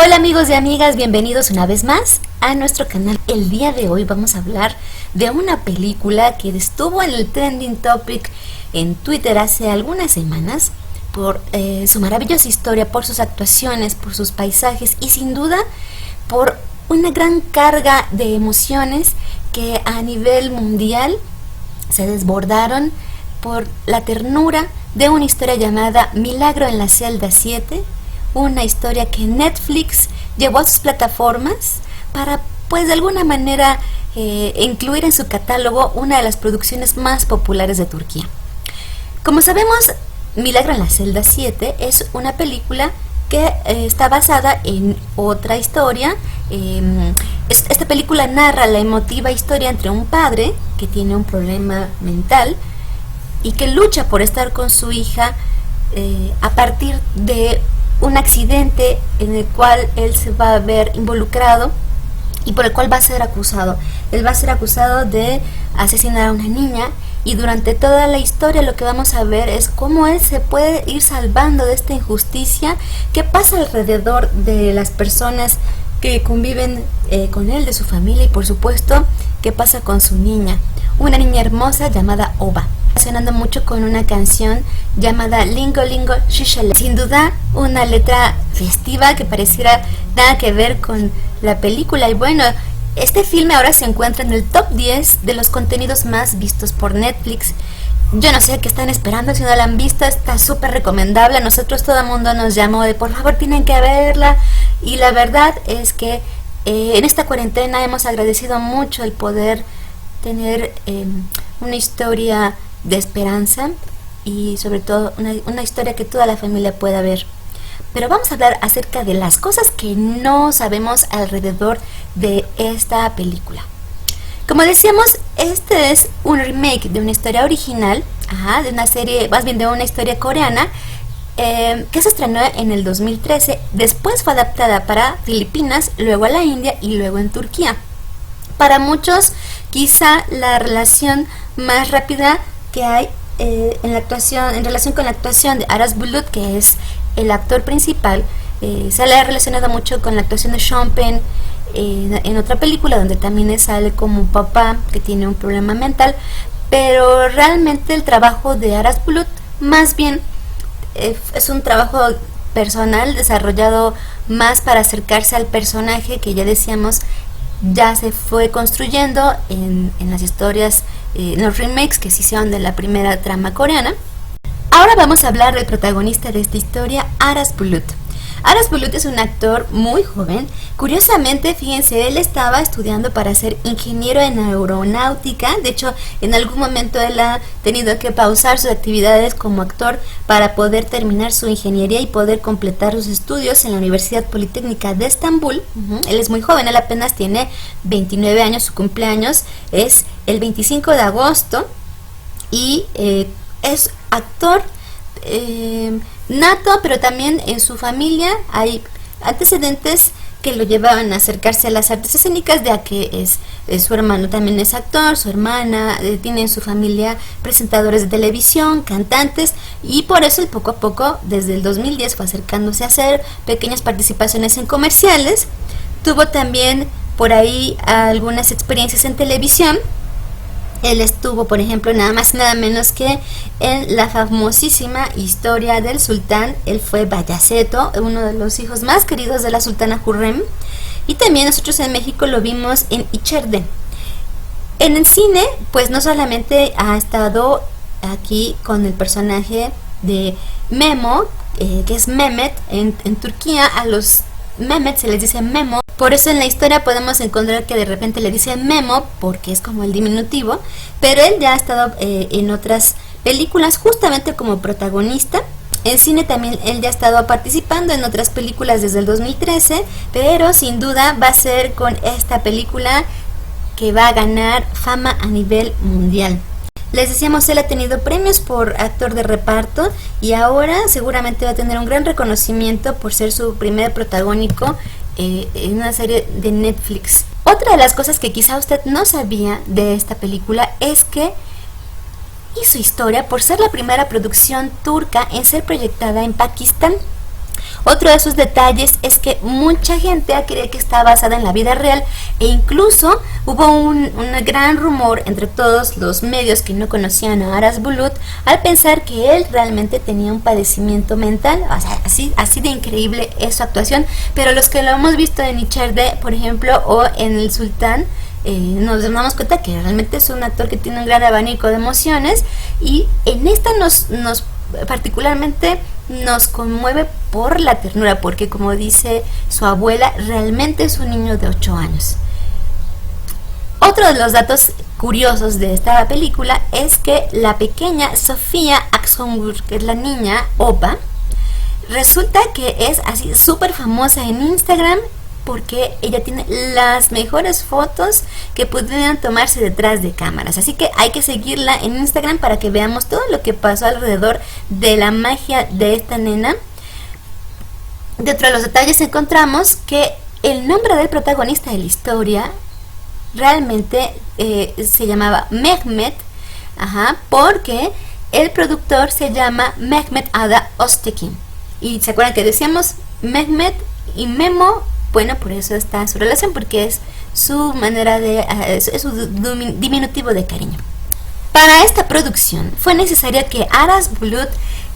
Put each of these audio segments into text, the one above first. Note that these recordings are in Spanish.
Hola amigos y amigas, bienvenidos una vez más a nuestro canal. El día de hoy vamos a hablar de una película que estuvo en el trending topic en Twitter hace algunas semanas por su maravillosa historia, por sus actuaciones, por sus paisajes y sin duda por una gran carga de emociones que a nivel mundial se desbordaron por la ternura de una historia llamada Milagro en la celda 7, una historia que Netflix llevó a sus plataformas para, pues de alguna manera, incluir en su catálogo una de las producciones más populares de Turquía. Como sabemos, Milagro en la celda 7 es una película que está basada en otra historia. Esta película narra la emotiva historia entre un padre que tiene un problema mental y que lucha por estar con su hija a partir de un accidente en el cual él se va a ver involucrado y por el cual va a ser acusado. Él va a ser acusado de asesinar a una niña y durante toda la historia lo que vamos a ver es cómo él se puede ir salvando de esta injusticia que pasa alrededor de las personas que conviven con él, de su familia y por supuesto qué pasa con su niña, una niña hermosa llamada Oba, relacionando mucho con una canción llamada Lingo Lingo Shishale. Sin duda una letra festiva que pareciera nada que ver con la película. Y bueno, este filme ahora se encuentra en el top 10 de los contenidos más vistos por Netflix. Yo no sé qué están esperando, si no la han visto, está súper recomendable. A nosotros todo el mundo nos llamó de por favor tienen que verla. Y la verdad es que en esta cuarentena hemos agradecido mucho el poder tener una historia de esperanza y sobre todo una historia que toda la familia pueda ver. Pero vamos a hablar acerca de las cosas que no sabemos alrededor de esta película. Como decíamos, este es un remake de una historia original, de una serie, más bien de una historia coreana, que se estrenó en el 2013, después fue adaptada para Filipinas, luego a la India y luego en Turquía. Para muchos, quizá la relación más rápida que hay en relación con la actuación de Aras Bulut, que es el actor principal, se le ha relacionado mucho con la actuación de Sean Penn en otra película donde también sale como un papá que tiene un problema mental, pero realmente el trabajo de Aras Bulut más bien es un trabajo personal desarrollado más para acercarse al personaje que ya decíamos ya se fue construyendo en las historias, en los remakes que se hicieron de la primera trama coreana. Ahora vamos a hablar del protagonista de esta historia, Aras Bulut. Aras Bulut es un actor muy joven. Curiosamente, fíjense, él estaba estudiando para ser ingeniero en aeronáutica. De hecho, en algún momento él ha tenido que pausar sus actividades como actor para poder terminar su ingeniería y poder completar sus estudios en la Universidad Politécnica de Estambul. Él es muy joven, él apenas tiene 29 años, su cumpleaños es el 25 de agosto y es actor nato, pero también en su familia hay antecedentes que lo llevaban a acercarse a las artes escénicas, ya que su hermano también es actor, su hermana tiene en su familia presentadores de televisión, cantantes, y por eso él poco a poco, desde el 2010, fue acercándose a hacer pequeñas participaciones en comerciales. Tuvo también por ahí algunas experiencias en televisión. Él estuvo, por ejemplo, nada más y nada menos que en la famosísima historia del sultán. Él fue Bayaceto, uno de los hijos más queridos de la sultana Hürrem. Y también nosotros en México lo vimos en Icherde. En el cine, pues no solamente ha estado aquí con el personaje de Memo, que es Mehmet. En Turquía a los Mehmet se les dice Memo. Por eso en la historia podemos encontrar que de repente le dicen Memo porque es como el diminutivo, pero él ya ha estado en otras películas justamente como protagonista. En cine también él ya ha estado participando en otras películas desde el 2013, pero sin duda va a ser con esta película que va a ganar fama a nivel mundial. Les decíamos, él ha tenido premios por actor de reparto y ahora seguramente va a tener un gran reconocimiento por ser su primer protagónico en una serie de Netflix. Otra de las cosas que quizá usted no sabía de esta película es que hizo historia por ser la primera producción turca en ser proyectada en Pakistán. Otro de sus detalles es que mucha gente cree que está basada en la vida real, e incluso hubo un gran rumor entre todos los medios que no conocían a Aras Bulut al pensar que él realmente tenía un padecimiento mental. O sea, así de increíble es su actuación. Pero los que lo hemos visto en Içeride, por ejemplo, o en El Sultán, nos damos cuenta que realmente es un actor que tiene un gran abanico de emociones, y en esta nos particularmente nos conmueve por la ternura, porque como dice su abuela, realmente es un niño de 8 años. Otro de los datos curiosos de esta película es que la pequeña Sofía Aksungur, que es la niña Opa, resulta que es así súper famosa en Instagram, porque ella tiene las mejores fotos que pudieran tomarse detrás de cámaras. Así que hay que seguirla en Instagram para que veamos todo lo que pasó alrededor de la magia de esta nena. Dentro de los detalles encontramos que el nombre del protagonista de la historia realmente se llamaba Mehmet, porque el productor se llama Mehmet Ada Öztekin. Y se acuerdan que decíamos Mehmet y Memo. Bueno, por eso está su relación, porque es su manera es su diminutivo de cariño. Para esta producción fue necesario que Aras Bulut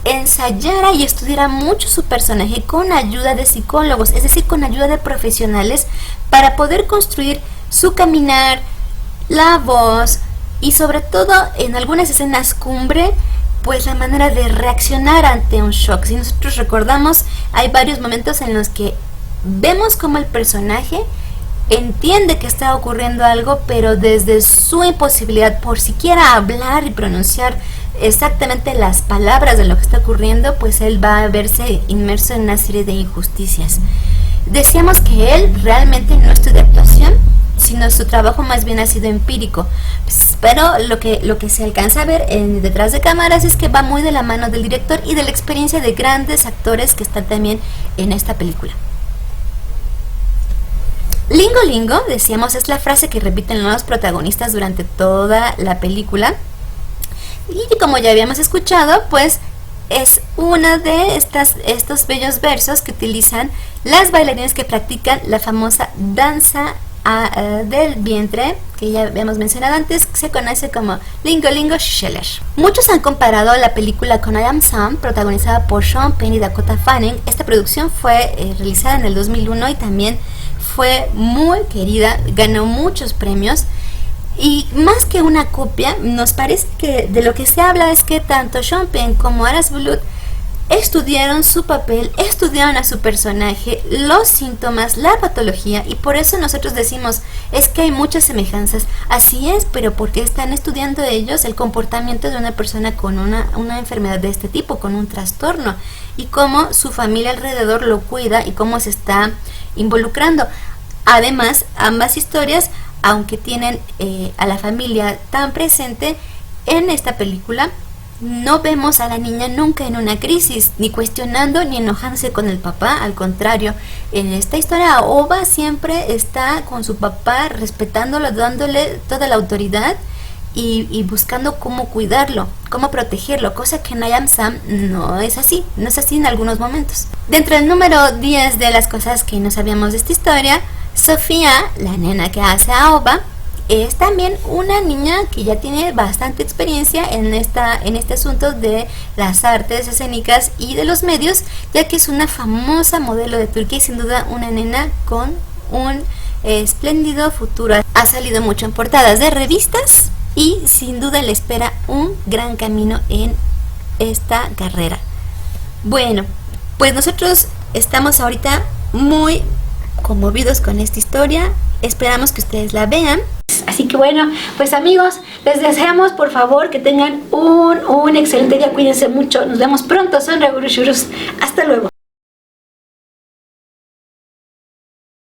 ensayara y estudiara mucho su personaje con ayuda de psicólogos, es decir, con ayuda de profesionales, para poder construir su caminar, la voz y sobre todo en algunas escenas cumbre, pues la manera de reaccionar ante un shock. Si nosotros recordamos, hay varios momentos en los que vemos cómo el personaje entiende que está ocurriendo algo, pero desde su imposibilidad por siquiera hablar y pronunciar exactamente las palabras de lo que está ocurriendo, pues él va a verse inmerso en una serie de injusticias. Decíamos que él realmente no estudia actuación, sino su trabajo más bien ha sido empírico. Pero lo que se alcanza a ver detrás de cámaras es que va muy de la mano del director y de la experiencia de grandes actores que están también en esta película. Lingo lingo, decíamos, es la frase que repiten los protagonistas durante toda la película. Y como ya habíamos escuchado, pues es una de estos bellos versos que utilizan las bailarinas que practican la famosa danza del vientre, que ya habíamos mencionado antes, que se conoce como Lingo Lingo Scheller. Muchos han comparado la película con I Am Sam, protagonizada por Sean Penn y Dakota Fanning. Esta producción fue realizada en el 2001 y también fue muy querida, ganó muchos premios. Y más que una copia, nos parece que de lo que se habla es que tanto Sean Penn como Aras Bulut estudiaron su papel, estudiaron a su personaje, los síntomas, la patología, y por eso nosotros decimos, es que hay muchas semejanzas. Así es, pero porque están estudiando ellos el comportamiento de una persona con una enfermedad de este tipo, con un trastorno, y cómo su familia alrededor lo cuida y cómo se está involucrando. Además, ambas historias, aunque tienen a la familia tan presente, en esta película no vemos a la niña nunca en una crisis, ni cuestionando ni enojándose con el papá. Al contrario, en esta historia Oba siempre está con su papá, respetándolo, dándole toda la autoridad y buscando cómo cuidarlo, cómo protegerlo, cosa que en I Am Sam no es así en algunos momentos. Dentro del número 10 de las cosas que no sabíamos de esta historia, Sofía, la nena que hace a Oba, es también una niña que ya tiene bastante experiencia en este asunto de las artes escénicas y de los medios, ya que es una famosa modelo de Turquía y sin duda una nena con un espléndido futuro. Ha salido mucho en portadas de revistas y sin duda le espera un gran camino en esta carrera. Bueno, pues nosotros estamos ahorita muy conmovidos con esta historia. Esperamos que ustedes la vean. Así que bueno, pues amigos, les deseamos por favor que tengan un excelente día. Cuídense mucho. Nos vemos pronto. Son Regurushurus. Hasta luego.